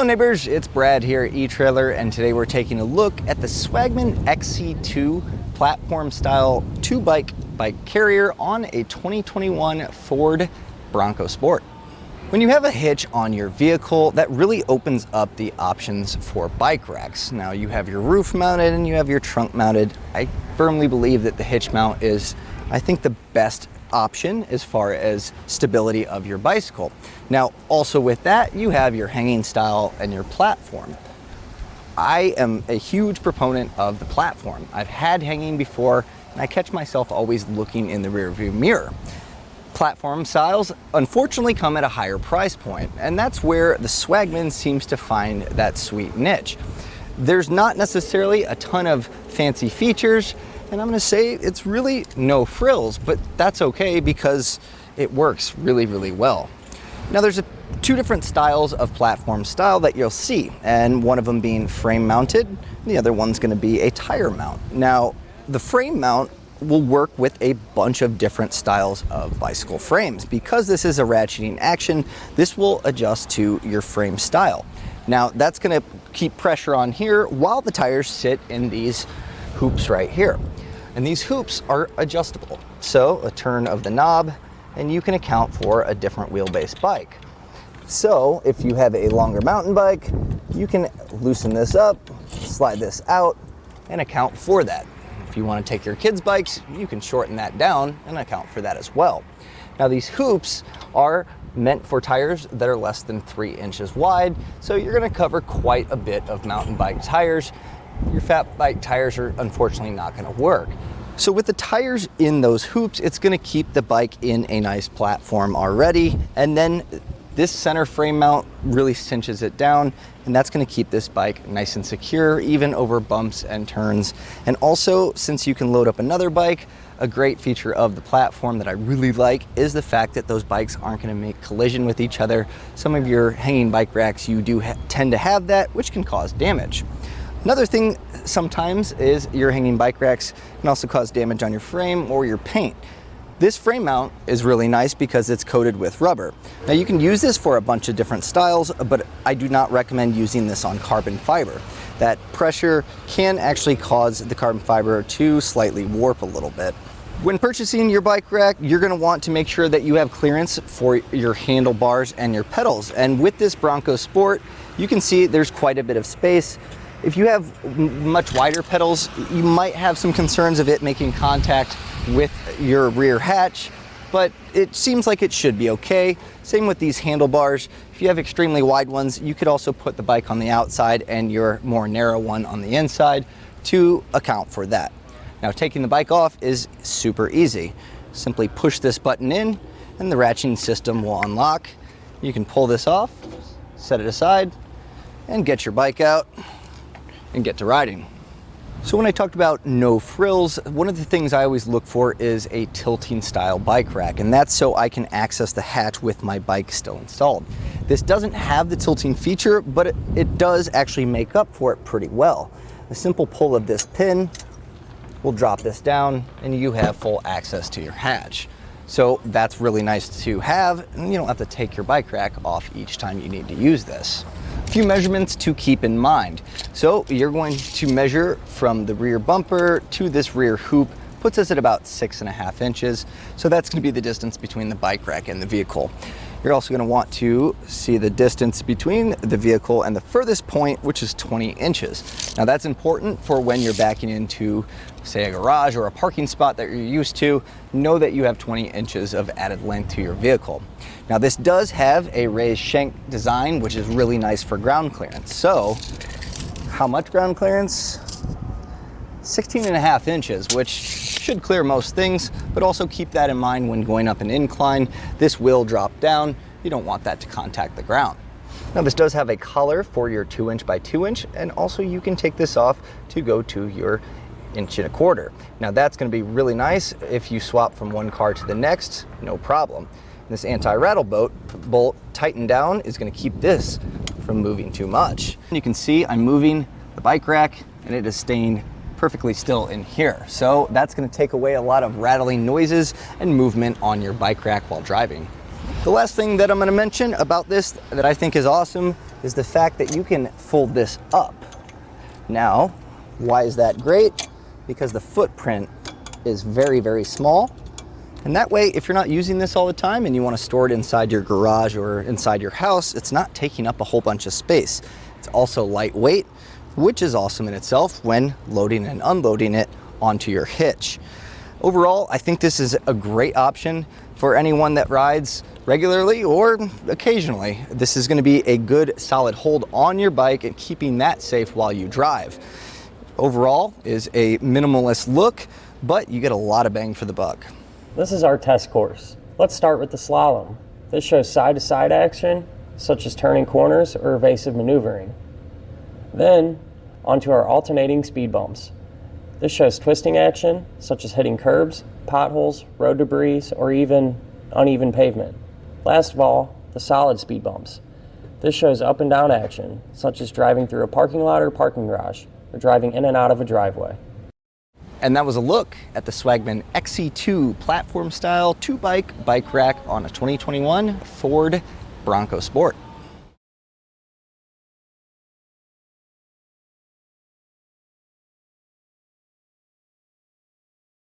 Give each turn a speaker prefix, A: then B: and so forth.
A: Hello neighbors, it's Brad here at eTrailer, and today we're taking a look at the Swagman XC2 platform style 2-bike carrier on a 2021 Ford Bronco Sport. When you have a hitch on your vehicle, that really opens up the options for bike racks. Now you have your roof mounted and you have your trunk mounted. I firmly believe that the hitch mount is, I think, the best option as far as stability of your bicycle. Now also with that, you have your hanging style and your platform. I am a huge proponent of the platform. I've had hanging before and I catch myself always looking in the rearview mirror. Platform styles unfortunately come at a higher price point, and that's where the Swagman seems to find that sweet niche. There's not necessarily a ton of fancy features, and I'm gonna say it's really no frills, but that's okay because it works really, really well. Now there's two different styles of platform style that you'll see, and one of them being frame mounted, the other one's gonna be a tire mount. Now the frame mount will work with a bunch of different styles of bicycle frames. Because this is a ratcheting action, this will adjust to your frame style. Now that's gonna keep pressure on here while the tires sit in these hoops right here. And these hoops are adjustable. So a turn of the knob and you can account for a different wheelbase bike. So if you have a longer mountain bike, you can loosen this up, slide this out, and account for that. If you want to take your kids' bikes, you can shorten that down and account for that as well. Now these hoops are meant for tires that are less than 3 inches wide, so you're going to cover quite a bit of mountain bike tires. Your fat bike tires are unfortunately not going to work. So with the tires in those hoops, it's going to keep the bike in a nice platform already, and then this center frame mount really cinches it down, and that's going to keep this bike nice and secure even over bumps and turns. And also, since you can load up another bike, a great feature of the platform that I really like is the fact that those bikes aren't going to make collision with each other. Some of your hanging bike racks, you do tend to have that, which can cause damage. Another thing sometimes is your hanging bike racks can also cause damage on your frame or your paint. This frame mount is really nice because it's coated with rubber. Now you can use this for a bunch of different styles, but I do not recommend using this on carbon fiber. That pressure can actually cause the carbon fiber to slightly warp a little bit. When purchasing your bike rack, you're going to want to make sure that you have clearance for your handlebars and your pedals. And with this Bronco Sport, you can see there's quite a bit of space. If you have much wider pedals, you might have some concerns of it making contact with your rear hatch, but it seems like it should be okay. Same with these handlebars. If you have extremely wide ones, you could also put the bike on the outside and your more narrow one on the inside to account for that. Now taking the bike off is super easy. Simply push this button in and the ratcheting system will unlock. You can pull this off, set it aside, and get your bike out and get to riding. So when I talked about no frills, one of the things I always look for is a tilting style bike rack, and that's so I can access the hatch with my bike still installed. This doesn't have the tilting feature, but it does actually make up for it pretty well. A simple pull of this pin will drop this down and you have full access to your hatch. So that's really nice to have, and you don't have to take your bike rack off each time you need to use this. A few measurements to keep in mind. So you're going to measure from the rear bumper to this rear hoop, puts us at about 6.5 inches. So that's going to be the distance between the bike rack and the vehicle. You're also going to want to see the distance between the vehicle and the furthest point, which is 20 inches. Now that's important for when you're backing into, say, a garage or a parking spot that you're used to. Know that you have 20 inches of added length to your vehicle. Now this does have a raised shank design, which is really nice for ground clearance. So how much ground clearance? 16.5 inches, which should clear most things, but also keep that in mind when going up an incline. This will drop down. You don't want that to contact the ground. Now this does have a collar for your 2-inch by 2-inch, and also you can take this off to go to your 1.25 inch. Now that's going to be really nice if you swap from one car to the next, no problem. This anti-rattle bolt tightened down is going to keep this from moving too much. You can see I'm moving the bike rack and it is staying perfectly still in here. So that's going to take away a lot of rattling noises and movement on your bike rack while driving. The last thing that I'm going to mention about this that I think is awesome is the fact that you can fold this up. Now, why is that great? Because the footprint is very, very small. And that way, if you're not using this all the time and you want to store it inside your garage or inside your house, it's not taking up a whole bunch of space. It's also lightweight, which is awesome in itself when loading and unloading it onto your hitch. Overall, I think this is a great option for anyone that rides regularly or occasionally. This is going to be a good solid hold on your bike and keeping that safe while you drive. Overall is a minimalist look, but you get a lot of bang for the buck.
B: This is our test course. Let's start with the slalom. This shows side-to-side action, such as turning corners or evasive maneuvering. Then, onto our alternating speed bumps. This shows twisting action, such as hitting curbs, potholes, road debris, or even uneven pavement. Last of all, the solid speed bumps. This shows up and down action, such as driving through a parking lot or parking garage, or driving in and out of a driveway.
A: And that was a look at the Swagman XC2 platform style 2-bike bike rack on a 2021 Ford Bronco Sport.